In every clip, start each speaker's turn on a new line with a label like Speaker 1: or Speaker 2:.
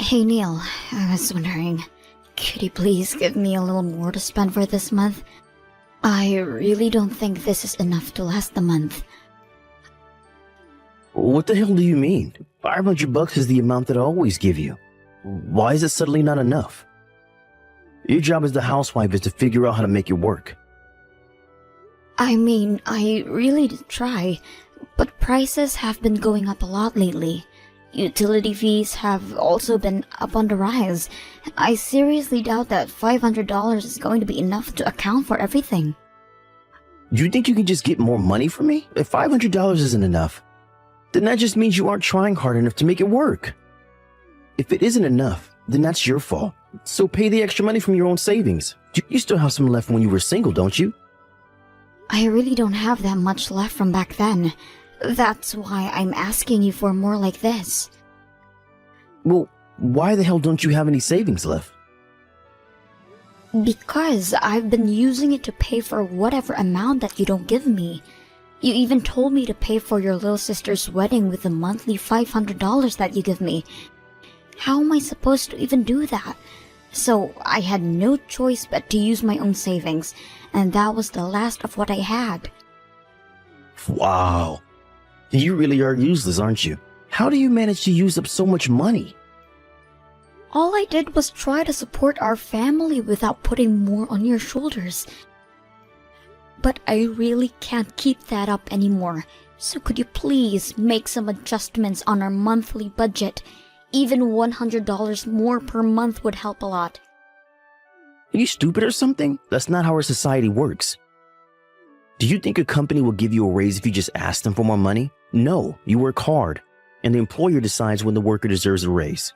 Speaker 1: Hey Neil, I was wondering, could you please give me a little more to spend for this month? I really don't think this is enough to last the month.
Speaker 2: What the hell do you mean? $500 is the amount that I always give you. Why is it suddenly not enough? Your job as the housewife is to figure out how to make it work.
Speaker 1: I mean, I really did try, but prices have been going up a lot lately. Utility fees have also been up on the rise. I seriously doubt that $500 is going to be enough to account for everything.
Speaker 2: Do you think you can just get more money from me? If $500 isn't enough, then that just means you aren't trying hard enough to make it work. If it isn't enough, then that's your fault. So pay the extra money from your own savings. You still have some left when you were single, don't you?
Speaker 1: I really don't have that much left from back then. That's why I'm asking you for more like this.
Speaker 2: Well, why the hell don't you have any savings left?
Speaker 1: Because I've been using it to pay for whatever amount that you don't give me. You even told me to pay for your little sister's wedding with the monthly $500 that you give me. How am I supposed to even do that? So I had no choice but to use my own savings, and that was the last of what I had.
Speaker 2: Wow. You really are useless, aren't you? How do you manage to use up so much money?
Speaker 1: All I did was try to support our family without putting more on your shoulders. But I really can't keep that up anymore. So could you please make some adjustments on our monthly budget? Even $100 more per month would help a lot.
Speaker 2: Are you stupid or something? That's not how our society works. Do you think a company will give you a raise if you just ask them for more money? No, you work hard, and the employer decides when the worker deserves a raise.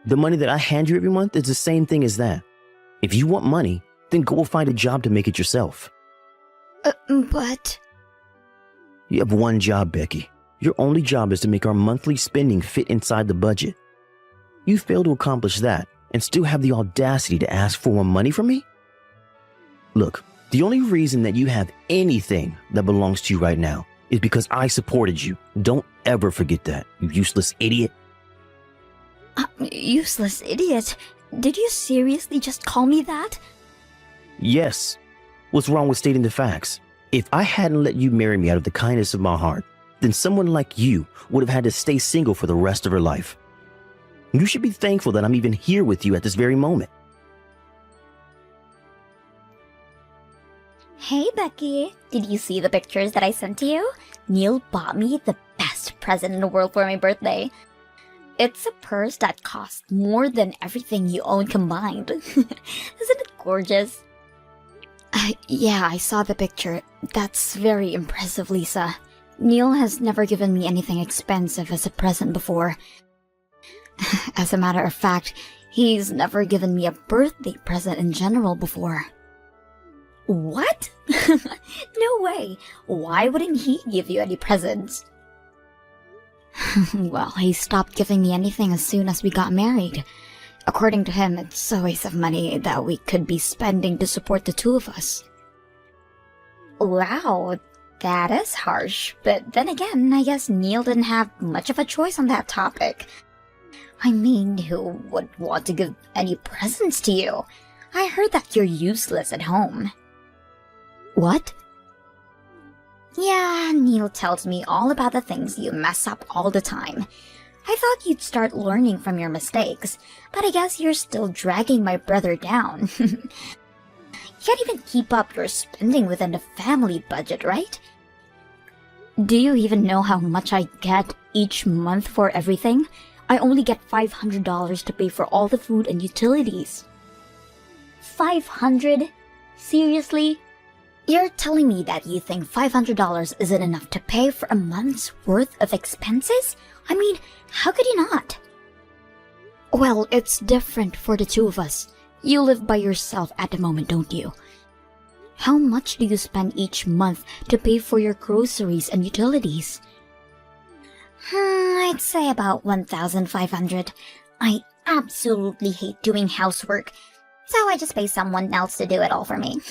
Speaker 2: The money that I hand you every month is the same thing as that. If you want money, then go find a job to make it yourself.
Speaker 1: But...
Speaker 2: You have one job, Becky. Your only job is to make our monthly spending fit inside the budget. You fail to accomplish that and still have the audacity to ask for more money from me? Look, the only reason that you have anything that belongs to you right now is because I supported you. Don't ever forget that, you useless idiot.
Speaker 1: Useless idiot? Did you seriously just call me that?
Speaker 2: Yes. What's wrong with stating the facts? If I hadn't let you marry me out of the kindness of my heart, then someone like you would have had to stay single for the rest of her life. You should be thankful that I'm even here with you at this very moment.
Speaker 3: Hey Becky, did you see the pictures that I sent to you? Neil bought me the best present in the world for my birthday. It's a purse that costs more than everything you own combined. Isn't it gorgeous?
Speaker 1: Yeah, I saw the picture. That's very impressive, Lisa. Neil has never given me anything expensive as a present before. As a matter of fact, he's never given me a birthday present in general before.
Speaker 3: What? No way. Why wouldn't he give you any presents?
Speaker 1: Well, he stopped giving me anything as soon as we got married. According to him, it's a waste of money that we could be spending to support the two of us.
Speaker 3: Wow, that is harsh. But then again, I guess Neil didn't have much of a choice on that topic. I mean, who would want to give any presents to you? I heard that you're useless at home.
Speaker 1: What?
Speaker 3: Yeah, Neil tells me all about the things you mess up all the time. I thought you'd start learning from your mistakes, but I guess you're still dragging my brother down. You can't even keep up your spending within the family budget, right?
Speaker 1: Do you even know how much I get each month for everything? I only get $500 to pay for all the food and utilities.
Speaker 3: 500? Seriously? You're telling me that you think $500 isn't enough to pay for a month's worth of expenses? I mean, how could you not?
Speaker 1: Well, it's different for the two of us. You live by yourself at the moment, don't you? How much do you spend each month to pay for your groceries and utilities?
Speaker 3: I'd say about $1,500. I absolutely hate doing housework, so I just pay someone else to do it all for me.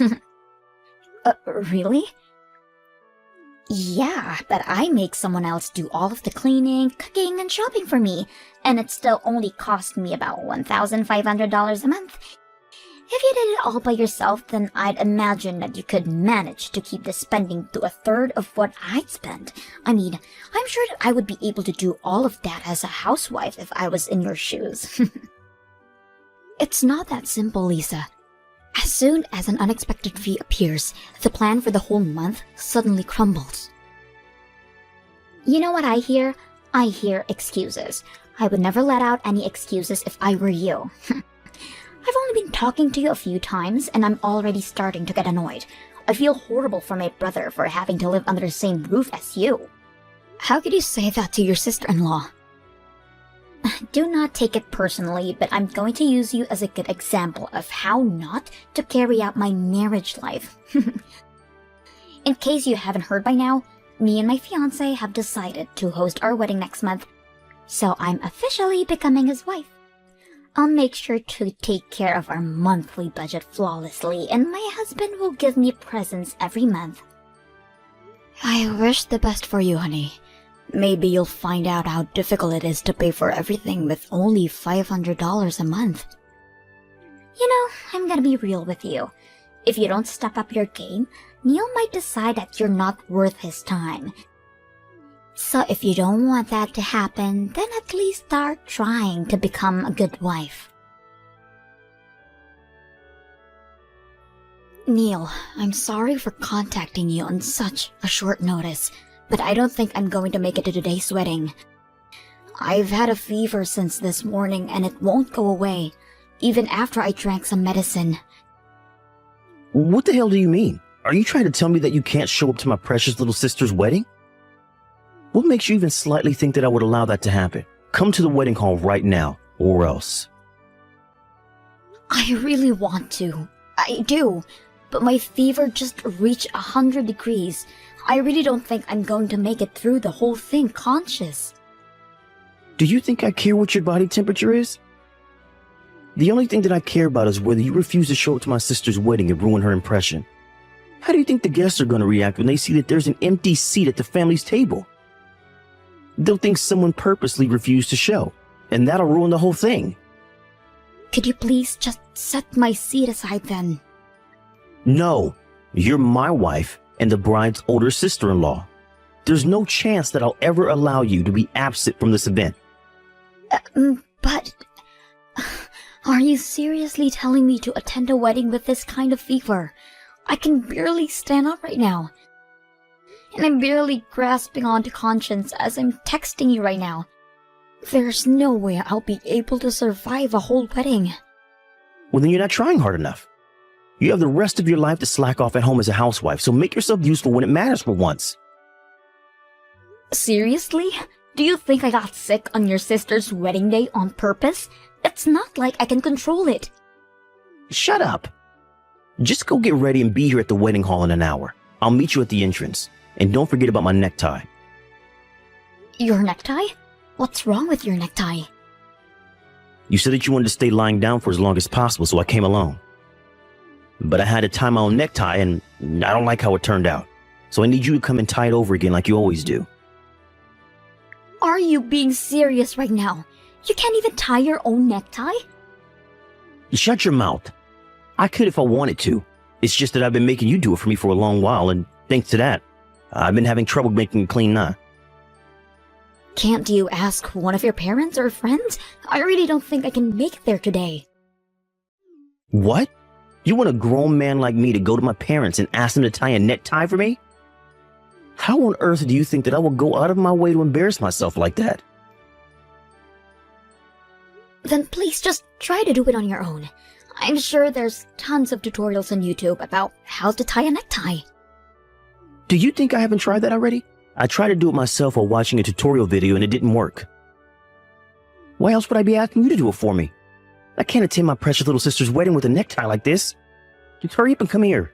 Speaker 1: Really?
Speaker 3: Yeah, but I make someone else do all of the cleaning, cooking, and shopping for me, and it still only cost me about $1,500 a month. If you did it all by yourself, then I'd imagine that you could manage to keep the spending to a third of what I'd spend. I mean, I'm sure that I would be able to do all of that as a housewife if I was in your shoes.
Speaker 1: It's not that simple, Lisa. As soon as an unexpected fee appears, the plan for the whole month suddenly crumbles.
Speaker 3: You know what I hear? I hear excuses. I would never let out any excuses if I were you. I've only been talking to you a few times, and I'm already starting to get annoyed. I feel horrible for my brother for having to live under the same roof as you.
Speaker 1: How could you say that to your sister-in-law?
Speaker 3: Do not take it personally, but I'm going to use you as a good example of how not to carry out my marriage life. In case you haven't heard by now, me and my fiance have decided to host our wedding next month, so I'm officially becoming his wife. I'll make sure to take care of our monthly budget flawlessly, and my husband will give me presents every month.
Speaker 1: I wish the best for you, honey. Maybe you'll find out how difficult it is to pay for everything with only $500 a month.
Speaker 3: You know, I'm gonna be real with you. If you don't step up your game, Neil might decide that you're not worth his time. So if you don't want that to happen, then at least start trying to become a good wife.
Speaker 1: Neil, I'm sorry for contacting you on such a short notice, but I don't think I'm going to make it to today's wedding. I've had a fever since this morning and it won't go away, even after I drank some medicine.
Speaker 2: What the hell do you mean? Are you trying to tell me that you can't show up to my precious little sister's wedding? What makes you even slightly think that I would allow that to happen? Come to the wedding hall right now, or else.
Speaker 1: I really want to. I do. But my fever just reached 100 degrees. I really don't think I'm going to make it through the whole thing conscious.
Speaker 2: Do you think I care what your body temperature is? The only thing that I care about is whether you refuse to show up to my sister's wedding and ruin her impression. How do you think the guests are going to react when they see that there's an empty seat at the family's table? They'll think someone purposely refused to show, and that'll ruin the whole thing.
Speaker 1: Could you please just set my seat aside then?
Speaker 2: No, you're my wife and the bride's older sister-in-law. There's no chance that I'll ever allow you to be absent from this event.
Speaker 1: But... Are you seriously telling me to attend a wedding with this kind of fever? I can barely stand up right now. And I'm barely grasping onto conscience as I'm texting you right now. There's no way I'll be able to survive a whole wedding.
Speaker 2: Well, then you're not trying hard enough. You have the rest of your life to slack off at home as a housewife, so make yourself useful when it matters for once.
Speaker 1: Seriously? Do you think I got sick on your sister's wedding day on purpose? It's not like I can control it.
Speaker 2: Shut up. Just go get ready and be here at the wedding hall in an hour. I'll meet you at the entrance. And don't forget about my necktie.
Speaker 1: Your necktie? What's wrong with your necktie?
Speaker 2: You said that you wanted to stay lying down for as long as possible, so I came along. But I had to tie my own necktie, and I don't like how it turned out. So I need you to come and tie it over again like you always do.
Speaker 1: Are you being serious right now? You can't even tie your own necktie?
Speaker 2: Shut your mouth. I could if I wanted to. It's just that I've been making you do it for me for a long while, and thanks to that, I've been having trouble making a clean knot.
Speaker 1: Can't you ask one of your parents or friends? I really don't think I can make it there today.
Speaker 2: What? You want a grown man like me to go to my parents and ask them to tie a necktie for me? How on earth do you think that I will go out of my way to embarrass myself like that?
Speaker 1: Then please just try to do it on your own. I'm sure there's tons of tutorials on YouTube about how to tie a necktie.
Speaker 2: Do you think I haven't tried that already? I tried to do it myself while watching a tutorial video and it didn't work. Why else would I be asking you to do it for me? I can't attend my precious little sister's wedding with a necktie like this. Just hurry up and come here.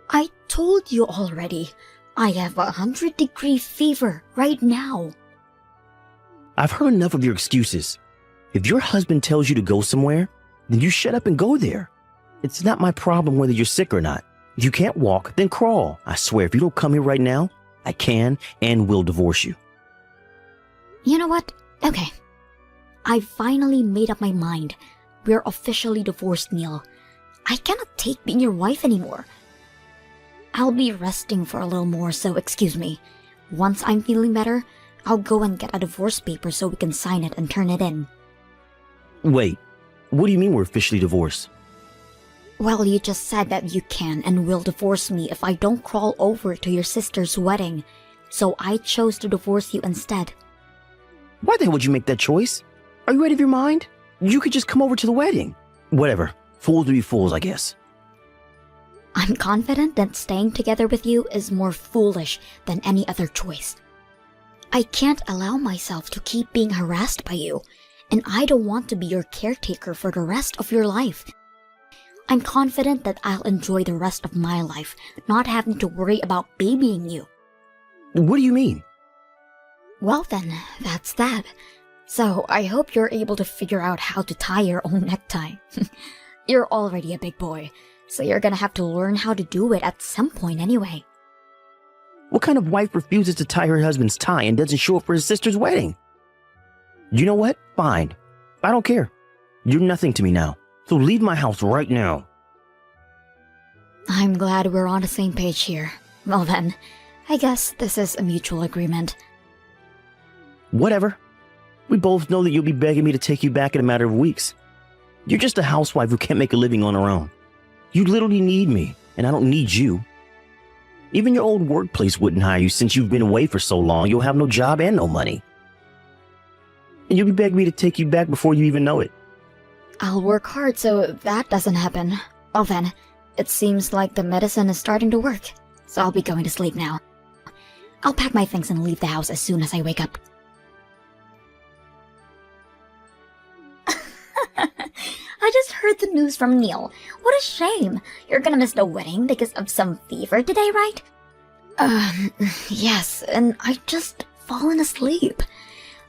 Speaker 1: I told you already. I have a 100-degree fever right now.
Speaker 2: I've heard enough of your excuses. If your husband tells you to go somewhere, then you shut up and go there. It's not my problem whether you're sick or not. If you can't walk, then crawl. I swear, if you don't come here right now, I can and will divorce you.
Speaker 1: You know what? Okay. I finally made up my mind. We're officially divorced, Neil. I cannot take being your wife anymore. I'll be resting for a little more, so excuse me. Once I'm feeling better, I'll go and get a divorce paper so we can sign it and turn it in.
Speaker 2: Wait, what do you mean we're officially divorced?
Speaker 1: Well, you just said that you can and will divorce me if I don't crawl over to your sister's wedding, so I chose to divorce you instead.
Speaker 2: Why the hell would you make that choice? Are you out of your mind? You could just come over to the wedding. Whatever. Fools to be fools, I guess.
Speaker 1: I'm confident that staying together with you is more foolish than any other choice. I can't allow myself to keep being harassed by you, and I don't want to be your caretaker for the rest of your life. I'm confident that I'll enjoy the rest of my life, not having to worry about babying you.
Speaker 2: What do you mean?
Speaker 1: Well then, that's that. So I hope you're able to figure out how to tie your own necktie. You're already a big boy, so you're gonna have to learn how to do it at some point anyway.
Speaker 2: What kind of wife refuses to tie her husband's tie and doesn't show up for his sister's wedding? You know what? Fine. I don't care. You're nothing to me now, so leave my house right now.
Speaker 1: I'm glad we're on the same page here. Well then, I guess this is a mutual agreement.
Speaker 2: Whatever. We both know that you'll be begging me to take you back in a matter of weeks. You're just a housewife who can't make a living on her own. You literally need me, and I don't need you. Even your old workplace wouldn't hire you since you've been away for so long. You'll have no job and no money. And you'll be begging me to take you back before you even know it.
Speaker 1: I'll work hard so that doesn't happen. Well then, it seems like the medicine is starting to work, so I'll be going to sleep now. I'll pack my things and leave the house as soon as I wake up.
Speaker 3: I just heard the news from Neil. What a shame. You're gonna miss the wedding because of some fever today, right?
Speaker 1: Yes, and I just fallen asleep.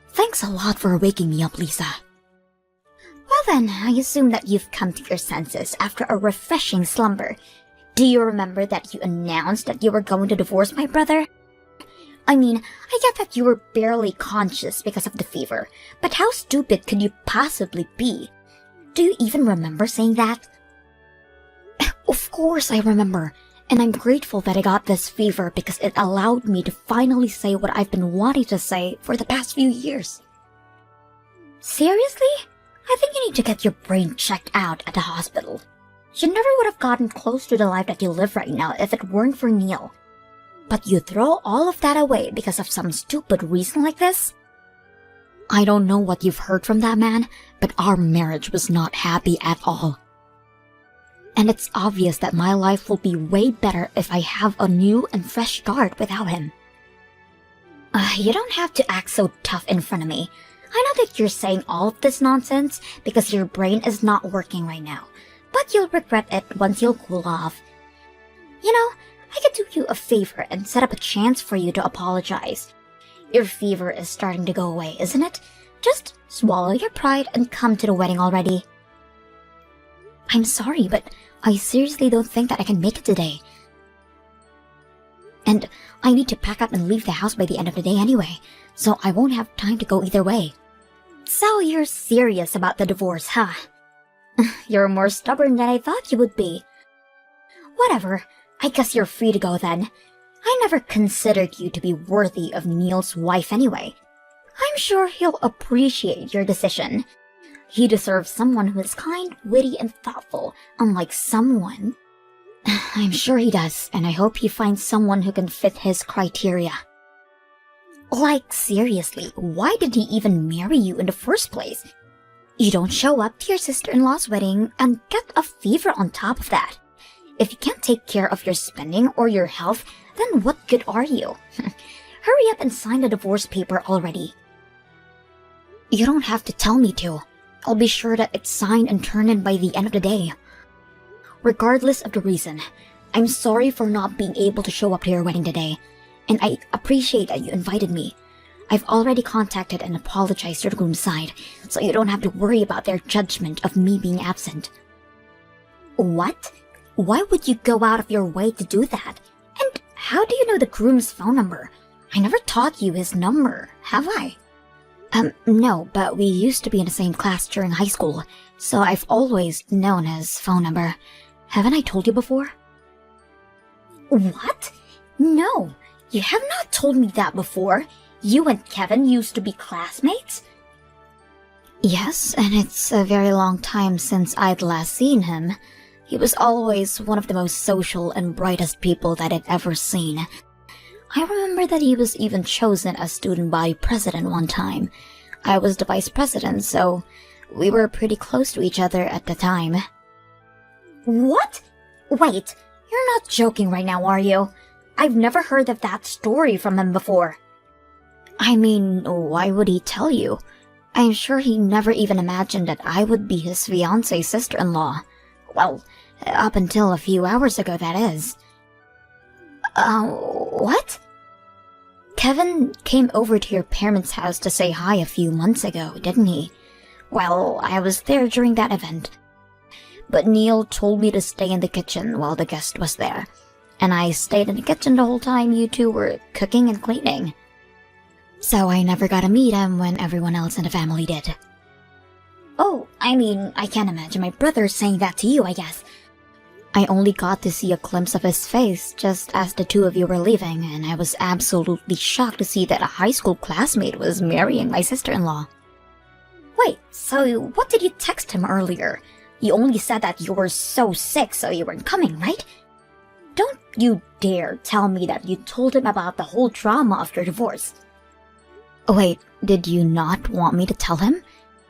Speaker 1: Thanks a lot for waking me up, Lisa.
Speaker 3: Well then, I assume that you've come to your senses after a refreshing slumber. Do you remember that you announced that you were going to divorce my brother? I mean, I get that you were barely conscious because of the fever, but how stupid could you possibly be? Do you even remember saying that?
Speaker 1: Of course I remember, and I'm grateful that I got this fever because it allowed me to finally say what I've been wanting to say for the past few years.
Speaker 3: Seriously? I think you need to get your brain checked out at the hospital. You never would have gotten close to the life that you live right now if it weren't for Neil. But you throw all of that away because of some stupid reason like this?
Speaker 1: I don't know what you've heard from that man, but our marriage was not happy at all. And it's obvious that my life will be way better if I have a new and fresh start without him.
Speaker 3: You don't have to act so tough in front of me. I know that you're saying all of this nonsense because your brain is not working right now, but you'll regret it once you'll cool off. You know, I could do you a favor and set up a chance for you to apologize. Your fever is starting to go away, isn't it? Just swallow your pride and come to the wedding already.
Speaker 1: I'm sorry, but I seriously don't think that I can make it today. And I need to pack up and leave the house by the end of the day anyway, so I won't have time to go either way.
Speaker 3: So you're serious about the divorce, huh? You're more stubborn than I thought you would be. Whatever, I guess you're free to go then. I never considered you to be worthy of Neil's wife anyway. I'm sure he'll appreciate your decision. He deserves someone who is kind, witty, and thoughtful, unlike someone.
Speaker 1: I'm sure he does, and I hope he finds someone who can fit his criteria.
Speaker 3: Like, seriously, why did he even marry you in the first place? You don't show up to your sister-in-law's wedding and get a fever on top of that. If you can't take care of your spending or your health, then what good are you? Hurry up and sign the divorce paper already.
Speaker 1: You don't have to tell me to. I'll be sure that it's signed and turned in by the end of the day. Regardless of the reason, I'm sorry for not being able to show up to your wedding today, and I appreciate that you invited me. I've already contacted and apologized to the groom's side, so you don't have to worry about their judgment of me being absent.
Speaker 3: What? Why would you go out of your way to do that? And how do you know the groom's phone number? I never taught you his number, have I? No, but we used to be in the same class during high school, so I've always known his phone number. Haven't I told you before? What? No, you have not told me that before. You and Kevin used to be classmates? Yes, and it's a very long time since I'd last seen him. He was always one of the most social and brightest people that I'd ever seen. I remember that he was even chosen as student body president one time. I was the vice president, so we were pretty close to each other at the time. What? Wait, you're not joking right now, are you? I've never heard of that story from him before. I mean, why would he tell you? I'm sure he never even imagined that I would be his fiancé's sister-in-law. Well, up until a few hours ago, that is. What? Kevin came over to your parents' house to say hi a few months ago, didn't he? Well, I was there during that event. But Neil told me to stay in the kitchen while the guest was there. And I stayed in the kitchen the whole time you two were cooking and cleaning. So I never got to meet him when everyone else in the family did. Oh, I mean, I can't imagine my brother saying that to you, I guess. I only got to see a glimpse of his face just as the two of you were leaving, and I was absolutely shocked to see that a high school classmate was marrying my sister-in-law. Wait, so what did you text him earlier? You only said that you were so sick so you weren't coming, right? Don't you dare tell me that you told him about the whole drama of your divorce. Wait, did you not want me to tell him?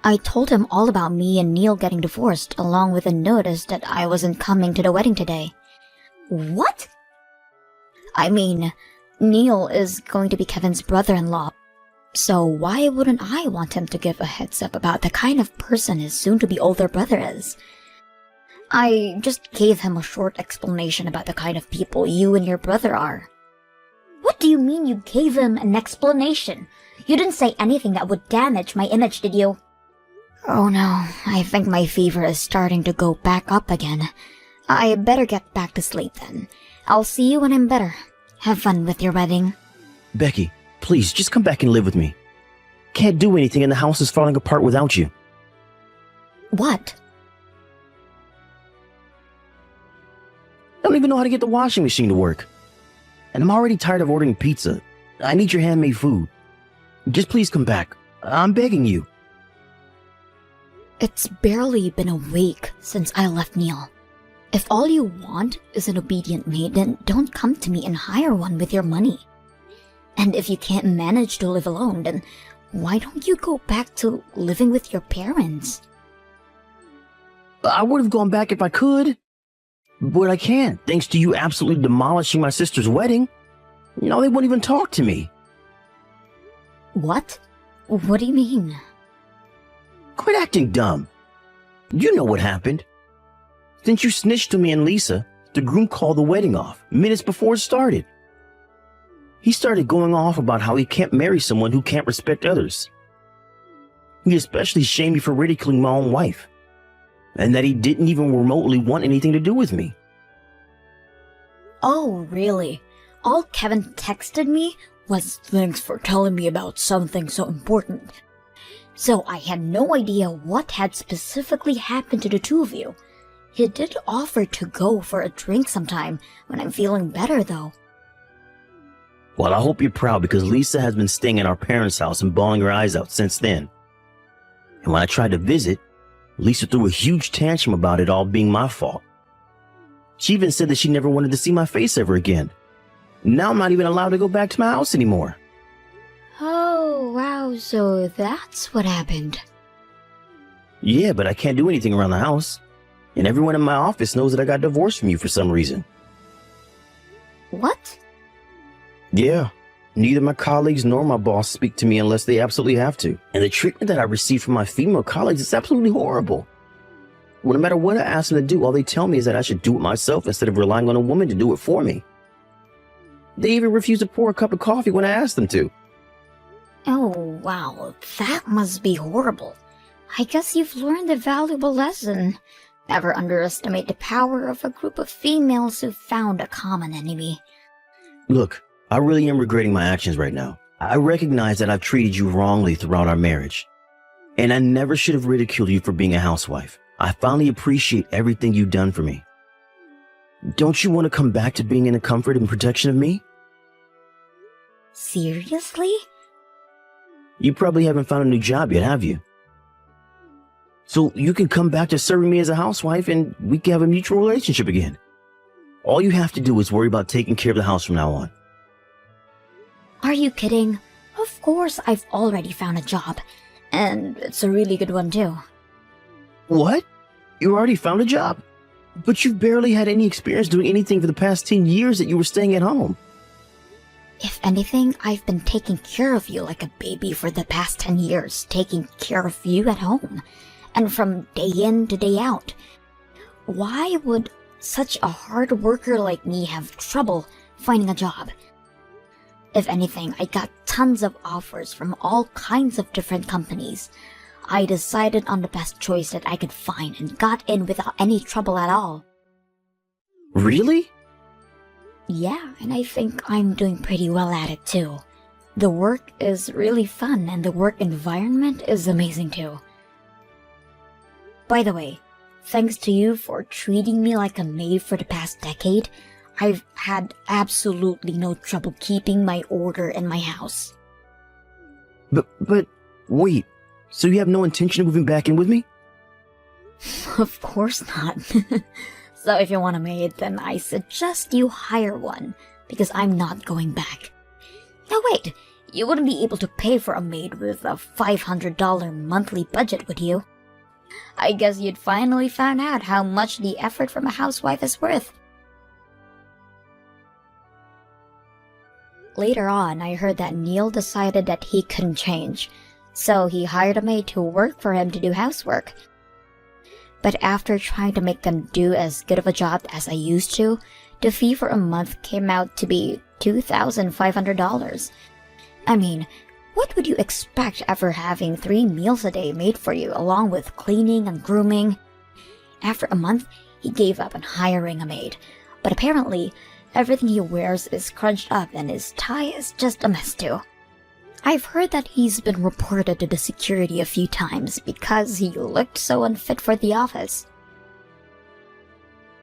Speaker 3: I told him all about me and Neil getting divorced, along with a notice that I wasn't coming to the wedding today. What? I mean, Neil is going to be Kevin's brother-in-law, so why wouldn't I want him to give a heads up about the kind of person his soon-to-be older brother is? I just gave him a short explanation about the kind of people you and your brother are. What do you mean you gave him an explanation? You didn't say anything that would damage my image, did you? Oh no, I think my fever is starting to go back up again. I better get back to sleep then. I'll see you when I'm better. Have fun with your wedding.
Speaker 2: Becky, please, just come back and live with me. Can't do anything and the house is falling apart without you.
Speaker 3: What?
Speaker 2: I don't even know how to get the washing machine to work. And I'm already tired of ordering pizza. I need your handmade food. Just please come back. I'm begging you.
Speaker 3: It's barely been a week since I left Neil. If all you want is an obedient maid, then don't come to me and hire one with your money. And if you can't manage to live alone, then why don't you go back to living with your parents?
Speaker 2: I would have gone back if I could. But I can't, thanks to you absolutely demolishing my sister's wedding. You know, they wouldn't even talk to me.
Speaker 3: What? What do you mean?
Speaker 2: Quit acting dumb. You know what happened. Since you snitched to me and Lisa, the groom called the wedding off minutes before it started. He started going off about how he can't marry someone who can't respect others. He especially shamed me for ridiculing my own wife, and that he didn't even remotely want anything to do with me.
Speaker 3: Oh, really? All Kevin texted me was thanks for telling me about something so important. So I had no idea what had specifically happened to the two of you. He did offer to go for a drink sometime when I'm feeling better, though.
Speaker 2: Well, I hope you're proud because Lisa has been staying at our parents' house and bawling her eyes out since then. And when I tried to visit, Lisa threw a huge tantrum about it all being my fault. She even said that she never wanted to see my face ever again. Now I'm not even allowed to go back to my house anymore.
Speaker 3: Oh, wow, so that's what happened.
Speaker 2: Yeah, but I can't do anything around the house. And everyone in my office knows that I got divorced from you for some reason.
Speaker 3: What?
Speaker 2: Yeah. Neither my colleagues nor my boss speak to me unless they absolutely have to. And the treatment that I receive from my female colleagues is absolutely horrible. Well, no matter what I ask them to do, all they tell me is that I should do it myself instead of relying on a woman to do it for me. They even refuse to pour a cup of coffee when I ask them to.
Speaker 3: Oh, wow, that must be horrible. I guess you've learned a valuable lesson. Never underestimate the power of a group of females who found a common enemy.
Speaker 2: Look, I really am regretting my actions right now. I recognize that I've treated you wrongly throughout our marriage. And I never should have ridiculed you for being a housewife. I finally appreciate everything you've done for me. Don't you want to come back to being in the comfort and protection of me?
Speaker 3: Seriously?
Speaker 2: You probably haven't found a new job yet, have you? So you can come back to serving me as a housewife and we can have a mutual relationship again. All you have to do is worry about taking care of the house from now on.
Speaker 3: Are you kidding? Of course I've already found a job. And it's a really good one too.
Speaker 2: What? You already found a job? But you've barely had any experience doing anything for the past 10 years that you were staying at home.
Speaker 3: If anything, I've been taking care of you like a baby for the past 10 years, taking care of you at home, and from day in to day out. Why would such a hard worker like me have trouble finding a job? If anything, I got tons of offers from all kinds of different companies. I decided on the best choice that I could find and got in without any trouble at all.
Speaker 2: Really?
Speaker 3: Yeah, and I think I'm doing pretty well at it too. The work is really fun and the work environment is amazing too. By the way, thanks to you for treating me like a maid for the past decade, I've had absolutely no trouble keeping my order in my house.
Speaker 2: But wait, so you have no intention of moving back in with me?
Speaker 3: Of course not. So if you want a maid, then I suggest you hire one, because I'm not going back. Now wait, you wouldn't be able to pay for a maid with a $500 monthly budget, would you? I guess you'd finally found out how much the effort from a housewife is worth. Later on, I heard that Neil decided that he couldn't change, so he hired a maid to work for him to do housework. But after trying to make them do as good of a job as I used to, the fee for a month came out to be $2,500. I mean, what would you expect after having 3 meals a day made for you along with cleaning and grooming? After a month, he gave up on hiring a maid, but apparently, everything he wears is crunched up and his tie is just a mess too. I've heard that he's been reported to the security a few times because he looked so unfit for the office.